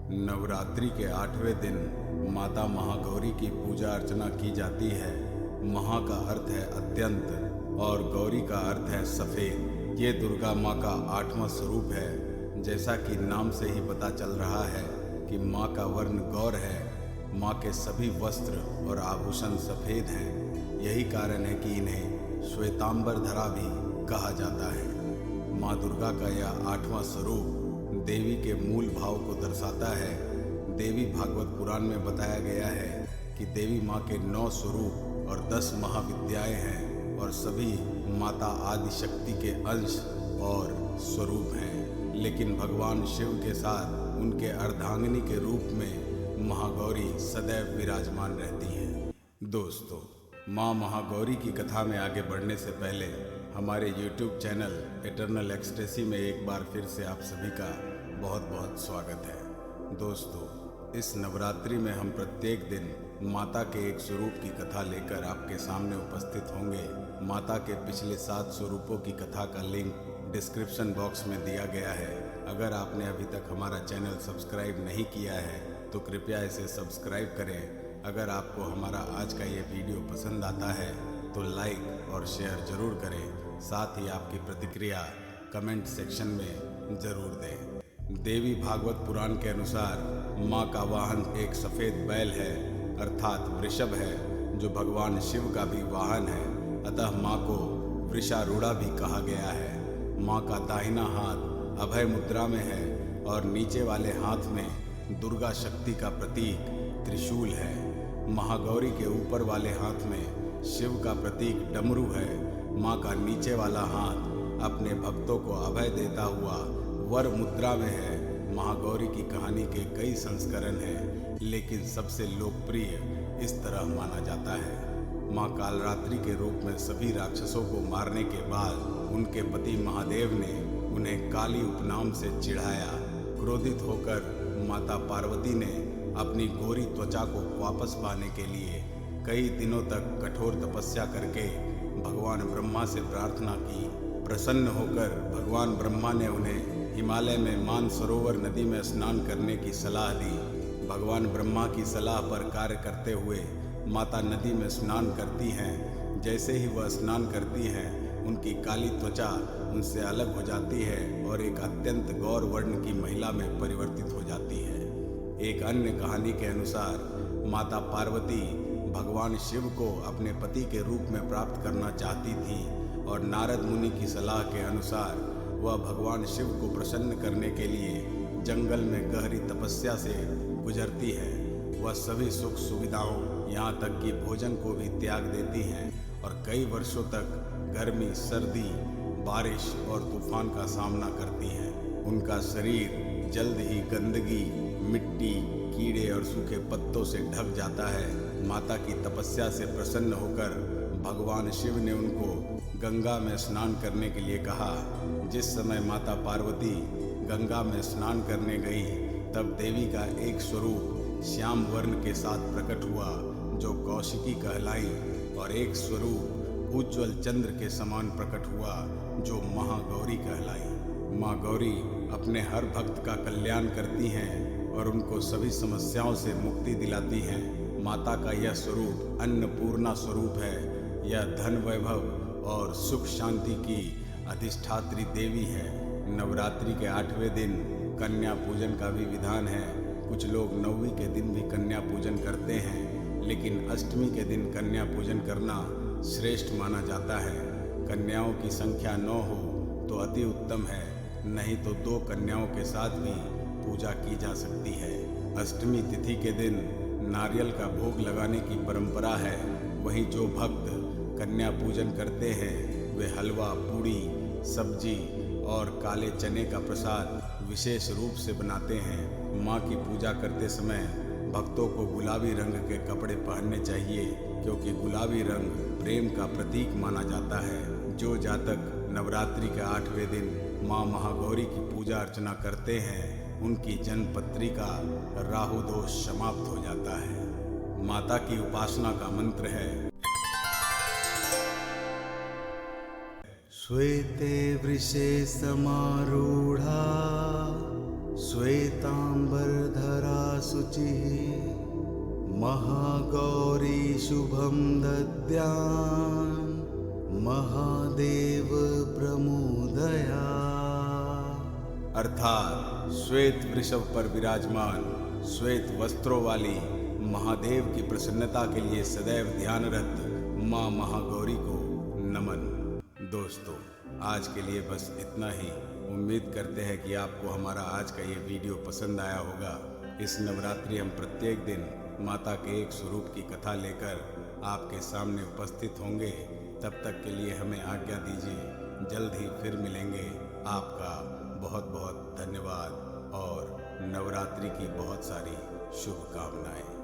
नवरात्रि के 8वें दिन माता महागौरी की पूजा अर्चना की जाती है। महा का अर्थ है अत्यंत और गौरी का अर्थ है सफ़ेद। ये दुर्गा माँ का 8वां स्वरूप है। जैसा कि नाम से ही पता चल रहा है कि माँ का वर्ण गौर है। माँ के सभी वस्त्र और आभूषण सफ़ेद हैं। यही कारण है कि इन्हें श्वेतांबर धरा भी कहा जाता है। माँ दुर्गा का यह 8वां स्वरूप देवी के मूल भाव को दर्शाता है। देवी भागवत पुराण में बताया गया है कि देवी माँ के 9 स्वरूप और 10 महाविद्याएं हैं और सभी माता आदि शक्ति के अंश और स्वरूप हैं। लेकिन भगवान शिव के साथ उनके अर्धांगिनी के रूप में महागौरी सदैव विराजमान रहती हैं। दोस्तों, माँ महागौरी की कथा में आगे बढ़ने से पहले हमारे YouTube चैनल इटर्नल एक्सटेसी में एक बार फिर से आप सभी का बहुत बहुत स्वागत है। दोस्तों, इस नवरात्रि में हम प्रत्येक दिन माता के एक स्वरूप की कथा लेकर आपके सामने उपस्थित होंगे। माता के पिछले 7 स्वरूपों की कथा का लिंक डिस्क्रिप्शन बॉक्स में दिया गया है। अगर आपने अभी तक हमारा चैनल सब्सक्राइब नहीं किया है तो कृपया इसे सब्सक्राइब करें। अगर आपको हमारा आज का ये वीडियो पसंद आता है तो लाइक और शेयर ज़रूर करें। साथ ही आपकी प्रतिक्रिया कमेंट सेक्शन में ज़रूर दें। देवी भागवत पुराण के अनुसार माँ का वाहन एक सफ़ेद बैल है, अर्थात वृषभ है, जो भगवान शिव का भी वाहन है। अतः माँ को वृषारूढ़ा भी कहा गया है। माँ का दाहिना हाथ अभय मुद्रा में है और नीचे वाले हाथ में दुर्गा शक्ति का प्रतीक त्रिशूल है। महागौरी के ऊपर वाले हाथ में शिव का प्रतीक डमरू है। माँ का नीचे वाला हाथ अपने भक्तों को अभय देता हुआ वर मुद्रा में है। महागौरी की कहानी के कई संस्करण हैं, लेकिन सबसे लोकप्रिय इस तरह माना जाता है। माँ कालरात्रि के रूप में सभी राक्षसों को मारने के बाद उनके पति महादेव ने उन्हें काली उपनाम से चिढ़ाया। क्रोधित होकर माता पार्वती ने अपनी गोरी त्वचा को वापस पाने के लिए कई दिनों तक कठोर तपस्या करके भगवान ब्रह्मा से प्रार्थना की। प्रसन्न होकर भगवान ब्रह्मा ने उन्हें हिमालय में मानसरोवर नदी में स्नान करने की सलाह दी। भगवान ब्रह्मा की सलाह पर कार्य करते हुए माता नदी में स्नान करती हैं। जैसे ही वह स्नान करती हैं, उनकी काली त्वचा उनसे अलग हो जाती है और एक अत्यंत गौर वर्ण की महिला में परिवर्तित हो जाती है। एक अन्य कहानी के अनुसार माता पार्वती भगवान शिव को अपने पति के रूप में प्राप्त करना चाहती थी और नारद मुनि की सलाह के अनुसार वह भगवान शिव को प्रसन्न करने के लिए जंगल में गहरी तपस्या से गुजरती है। वह सभी सुख सुविधाओं, यहाँ तक कि भोजन को भी त्याग देती हैं और कई वर्षों तक गर्मी, सर्दी, बारिश और तूफान का सामना करती हैं। उनका शरीर जल्द ही गंदगी, मिट्टी, कीड़े और सूखे पत्तों से ढक जाता है। माता की तपस्या से प्रसन्न होकर भगवान शिव ने उनको गंगा में स्नान करने के लिए कहा। जिस समय माता पार्वती गंगा में स्नान करने गई, तब देवी का एक स्वरूप श्याम वर्ण के साथ प्रकट हुआ, जो कौशिकी कहलाई, और एक स्वरूप उज्ज्वल चंद्र के समान प्रकट हुआ, जो महागौरी कहलाई। माँ गौरी अपने हर भक्त का कल्याण करती हैं और उनको सभी समस्याओं से मुक्ति दिलाती हैं। माता का यह स्वरूप अन्नपूर्णा स्वरूप है। यह धन, वैभव और सुख शांति की अधिष्ठात्री देवी है। नवरात्रि के 8वें दिन कन्या पूजन का भी विधान है। कुछ लोग 9वीं के दिन भी कन्या पूजन करते हैं, लेकिन अष्टमी के दिन कन्या पूजन करना श्रेष्ठ माना जाता है। कन्याओं की संख्या 9 हो तो अति उत्तम है, नहीं तो 2 कन्याओं के साथ भी पूजा की जा सकती है। अष्टमी तिथि के दिन नारियल का भोग लगाने की परंपरा है। वहीं जो भक्त कन्या पूजन करते हैं वे हलवा, पूड़ी, सब्जी और काले चने का प्रसाद विशेष रूप से बनाते हैं। माँ की पूजा करते समय भक्तों को गुलाबी रंग के कपड़े पहनने चाहिए, क्योंकि गुलाबी रंग प्रेम का प्रतीक माना जाता है। जो जातक नवरात्रि के 8वें दिन माँ महागौरी की पूजा अर्चना करते हैं, उनकी जन्मपत्री का राहु दोष समाप्त हो जाता है। माता की उपासना का मंत्र है श्वेते वृषे समारूढ़ा श्वेतांबरधरा शुचिः महागौरी शुभं दद्यान् महादेव प्रमोदया। अर्थात श्वेत वृषभ पर विराजमान श्वेत वस्त्रों वाली महादेव की प्रसन्नता के लिए सदैव ध्यानरत माँ महागौरी को नमन। दोस्तों, आज के लिए बस इतना ही। उम्मीद करते हैं कि आपको हमारा आज का ये वीडियो पसंद आया होगा। इस नवरात्रि हम प्रत्येक दिन माता के एक स्वरूप की कथा लेकर आपके सामने उपस्थित होंगे। तब तक के लिए हमें आज्ञा दीजिए। जल्द ही फिर मिलेंगे। आपका बहुत बहुत धन्यवाद और नवरात्रि की बहुत सारी शुभकामनाएं।